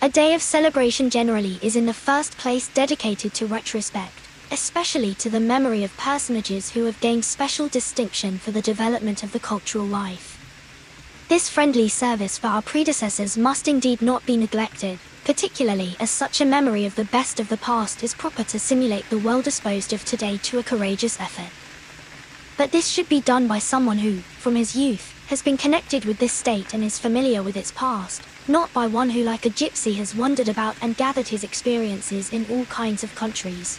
A day of celebration generally is in the first place dedicated to retrospect, especially to the memory of personages who have gained special distinction for the development of the cultural life. This friendly service for our predecessors must indeed not be neglected, particularly as such a memory of the best of the past is proper to simulate the well-disposed of today to a courageous effort. But this should be done by someone who, from his youth, has been connected with this state and is familiar with its past, not by one who like a gypsy has wandered about and gathered his experiences in all kinds of countries.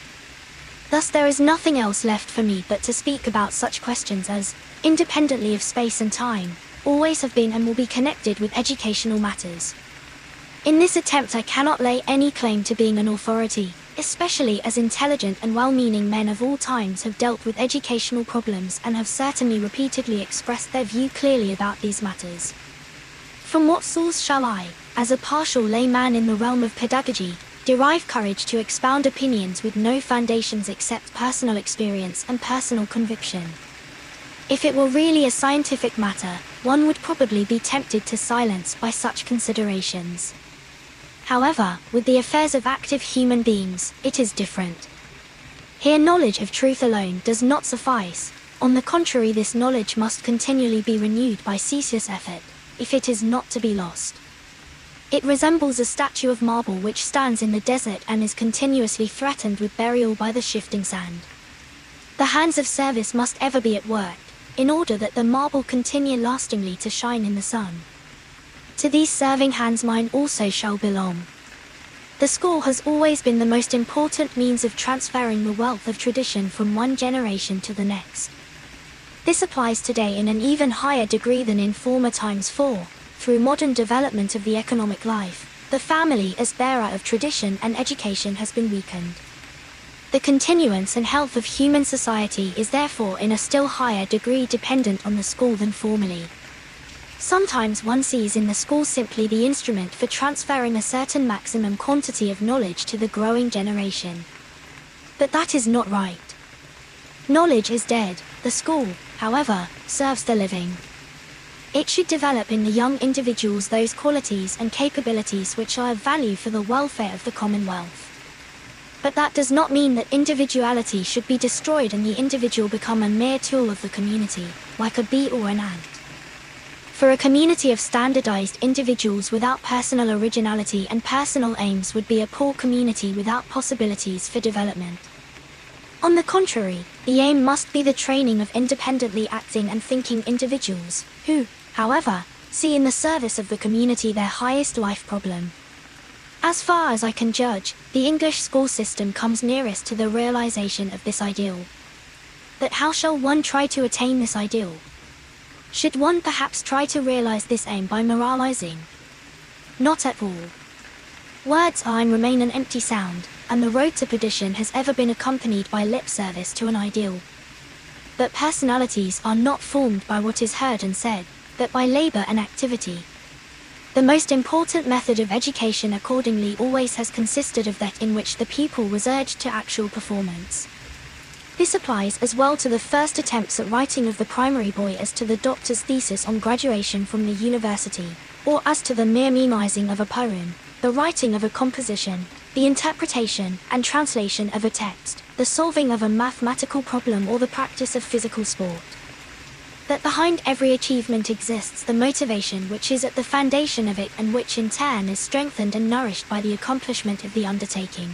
Thus there is nothing else left for me but to speak about such questions as, independently of space and time, always have been and will be connected with educational matters. In this attempt I cannot lay any claim to being an authority, especially as intelligent and well-meaning men of all times have dealt with educational problems and have certainly repeatedly expressed their view clearly about these matters. From what source shall I, as a partial layman in the realm of pedagogy, derive courage to expound opinions with no foundations except personal experience and personal conviction? If it were really a scientific matter, one would probably be tempted to silence by such considerations. However, with the affairs of active human beings, it is different. Here knowledge of truth alone does not suffice. On the contrary, this knowledge must continually be renewed by ceaseless effort, if it is not to be lost. It resembles a statue of marble which stands in the desert and is continuously threatened with burial by the shifting sand. The hands of service must ever be at work, in order that the marble continue lastingly to shine in the sun. To these serving hands mine also shall belong. The school has always been the most important means of transferring the wealth of tradition from one generation to the next. This applies today in an even higher degree than in former times, for, through modern development of the economic life, the family as bearer of tradition and education has been weakened. The continuance and health of human society is therefore in a still higher degree dependent on the school than formerly. Sometimes one sees in the school simply the instrument for transferring a certain maximum quantity of knowledge to the growing generation. But that is not right. Knowledge is dead. The school, however, serves the living. It should develop in the young individuals those qualities and capabilities which are of value for the welfare of the commonwealth. But that does not mean that individuality should be destroyed and the individual become a mere tool of the community, like a bee or an ant. For a community of standardized individuals without personal originality and personal aims would be a poor community without possibilities for development. On the contrary, the aim must be the training of independently acting and thinking individuals, who, however, see in the service of the community their highest life problem. As far as I can judge, the English school system comes nearest to the realization of this ideal. But how shall one try to attain this ideal? Should one perhaps try to realize this aim by moralizing? Not at all. Words are and remain an empty sound, and the road to perdition has ever been accompanied by lip service to an ideal. But personalities are not formed by what is heard and said, but by labor and activity. The most important method of education accordingly always has consisted of that in which the pupil was urged to actual performance. This applies as well to the first attempts at writing of the primary boy as to the doctor's thesis on graduation from the university, or as to the mere memorizing of a poem, the writing of a composition, the interpretation and translation of a text, the solving of a mathematical problem or the practice of physical sport. That behind every achievement exists the motivation which is at the foundation of it and which in turn is strengthened and nourished by the accomplishment of the undertaking.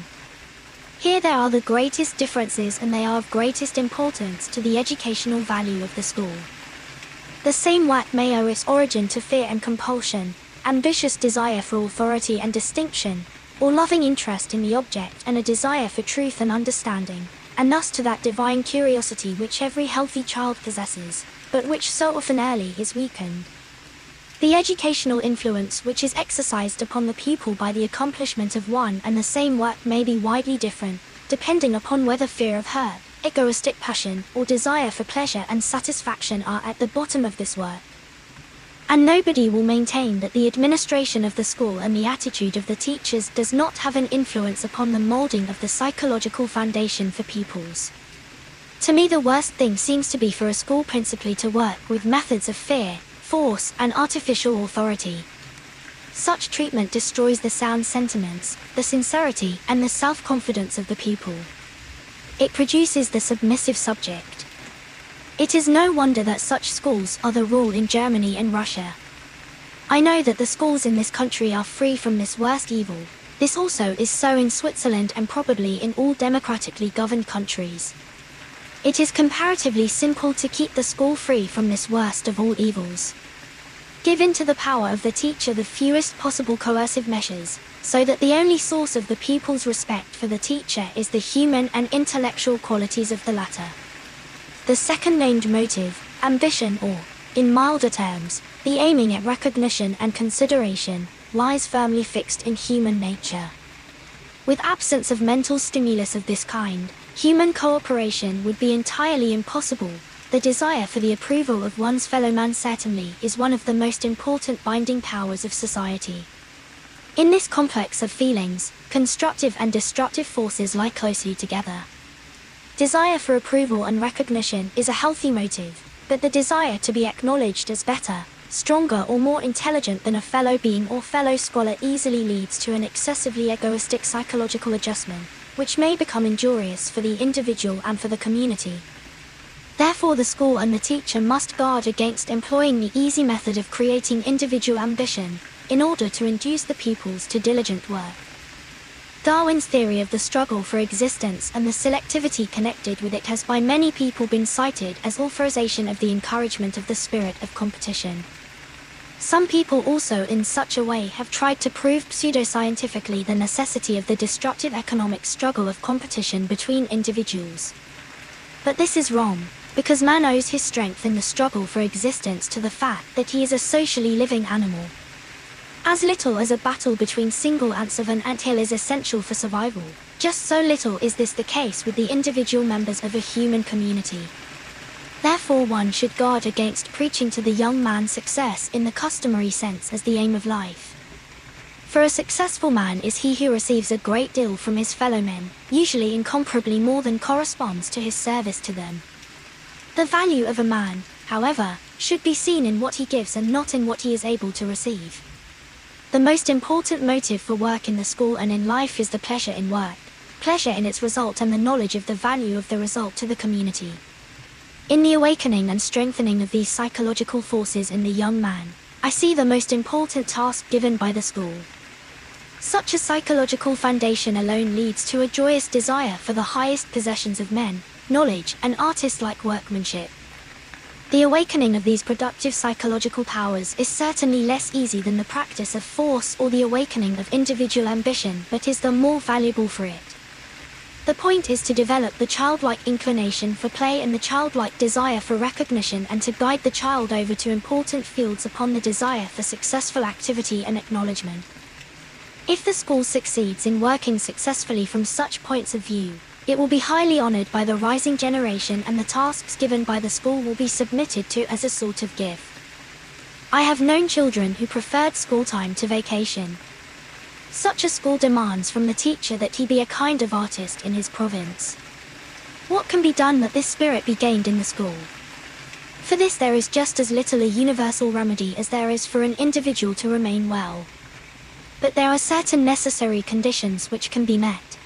Here there are the greatest differences and they are of greatest importance to the educational value of the school. The same work may owe its origin to fear and compulsion, ambitious desire for authority and distinction, or loving interest in the object and a desire for truth and understanding, and thus to that divine curiosity which every healthy child possesses, but which so often early is weakened. The educational influence which is exercised upon the pupil by the accomplishment of one and the same work may be widely different, depending upon whether fear of hurt, egoistic passion, or desire for pleasure and satisfaction are at the bottom of this work. And nobody will maintain that the administration of the school and the attitude of the teachers does not have an influence upon the molding of the psychological foundation for pupils. To me the worst thing seems to be for a school principally to work with methods of fear, force, and artificial authority. Such treatment destroys the sound sentiments, the sincerity, and the self-confidence of the pupil. It produces the submissive subject. It is no wonder that such schools are the rule in Germany and Russia. I know that the schools in this country are free from this worst evil. This also is so in Switzerland and probably in all democratically governed countries. It is comparatively simple to keep the school free from this worst of all evils. Give into the power of the teacher the fewest possible coercive measures, so that the only source of the pupil's respect for the teacher is the human and intellectual qualities of the latter. The second named motive, ambition, or, in milder terms, the aiming at recognition and consideration, lies firmly fixed in human nature. With absence of mental stimulus of this kind, human cooperation would be entirely impossible. The desire for the approval of one's fellow man certainly is one of the most important binding powers of society. In this complex of feelings, constructive and destructive forces lie closely together. Desire for approval and recognition is a healthy motive, but the desire to be acknowledged as better, stronger or more intelligent than a fellow being or fellow scholar easily leads to an excessively egoistic psychological adjustment, which may become injurious for the individual and for the community. Therefore, the school and the teacher must guard against employing the easy method of creating individual ambition, in order to induce the pupils to diligent work. Darwin's theory of the struggle for existence and the selectivity connected with it has by many people been cited as authorization of the encouragement of the spirit of competition. Some people also in such a way have tried to prove pseudoscientifically the necessity of the destructive economic struggle of competition between individuals. But this is wrong, because man owes his strength in the struggle for existence to the fact that he is a socially living animal. As little as a battle between single ants of an anthill is essential for survival, just so little is this the case with the individual members of a human community. Therefore, one should guard against preaching to the young man success in the customary sense as the aim of life. For a successful man is he who receives a great deal from his fellow men, usually incomparably more than corresponds to his service to them. The value of a man, however, should be seen in what he gives and not in what he is able to receive. The most important motive for work in the school and in life is the pleasure in work, pleasure in its result and the knowledge of the value of the result to the community. In the awakening and strengthening of these psychological forces in the young man, I see the most important task given by the school. Such a psychological foundation alone leads to a joyous desire for the highest possessions of men, knowledge, and artist-like workmanship. The awakening of these productive psychological powers is certainly less easy than the practice of force or the awakening of individual ambition, but is the more valuable for it. The point is to develop the childlike inclination for play and the childlike desire for recognition and to guide the child over to important fields upon the desire for successful activity and acknowledgement. If the school succeeds in working successfully from such points of view, it will be highly honored by the rising generation and the tasks given by the school will be submitted to as a sort of gift. I have known children who preferred school time to vacation. Such a school demands from the teacher that he be a kind of artist in his province. What can be done that this spirit be gained in the school? For this there is just as little a universal remedy as there is for an individual to remain well. But there are certain necessary conditions which can be met.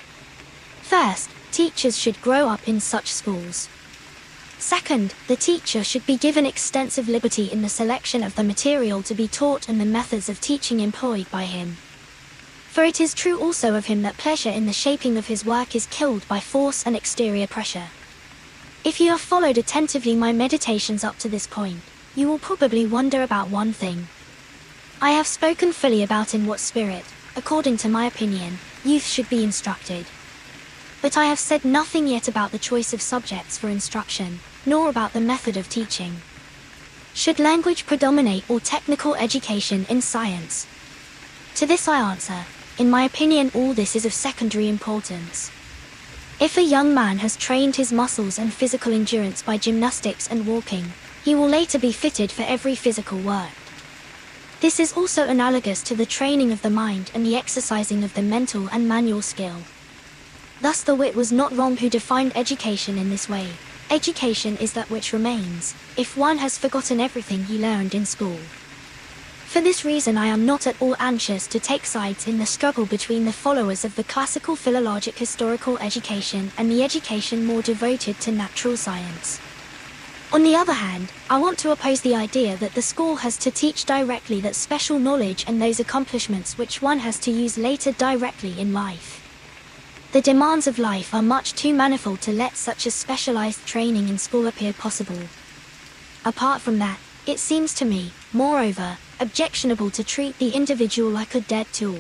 First, teachers should grow up in such schools. Second, the teacher should be given extensive liberty in the selection of the material to be taught and the methods of teaching employed by him. For it is true also of him that pleasure in the shaping of his work is killed by force and exterior pressure. If you have followed attentively my meditations up to this point, you will probably wonder about one thing. I have spoken fully about in what spirit, according to my opinion, youth should be instructed. But I have said nothing yet about the choice of subjects for instruction, nor about the method of teaching. Should language predominate or technical education in science? To this I answer, in my opinion all this is of secondary importance. If a young man has trained his muscles and physical endurance by gymnastics and walking, he will later be fitted for every physical work. This is also analogous to the training of the mind and the exercising of the mental and manual skill. Thus the wit was not wrong who defined education in this way. Education is that which remains, if one has forgotten everything he learned in school. For this reason I am not at all anxious to take sides in the struggle between the followers of the classical philologic historical education and the education more devoted to natural science. On the other hand, I want to oppose the idea that the school has to teach directly that special knowledge and those accomplishments which one has to use later directly in life. The demands of life are much too manifold to let such a specialized training in school appear possible. Apart from that, it seems to me, moreover, objectionable to treat the individual like a dead tool.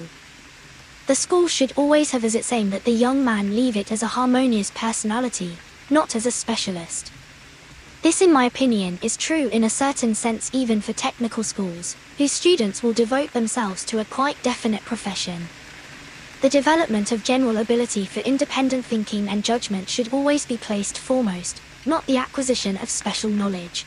The school should always have as its aim that the young man leave it as a harmonious personality, not as a specialist. This, in my opinion, is true in a certain sense even for technical schools, whose students will devote themselves to a quite definite profession. The development of general ability for independent thinking and judgment should always be placed foremost, not the acquisition of special knowledge.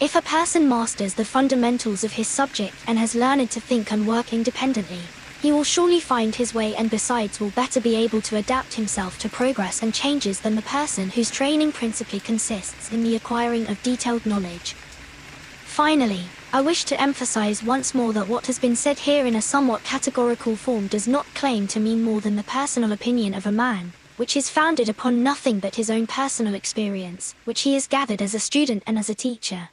If a person masters the fundamentals of his subject and has learned to think and work independently, he will surely find his way and besides will better be able to adapt himself to progress and changes than the person whose training principally consists in the acquiring of detailed knowledge. Finally, I wish to emphasize once more that what has been said here in a somewhat categorical form does not claim to mean more than the personal opinion of a man, which is founded upon nothing but his own personal experience, which he has gathered as a student and as a teacher.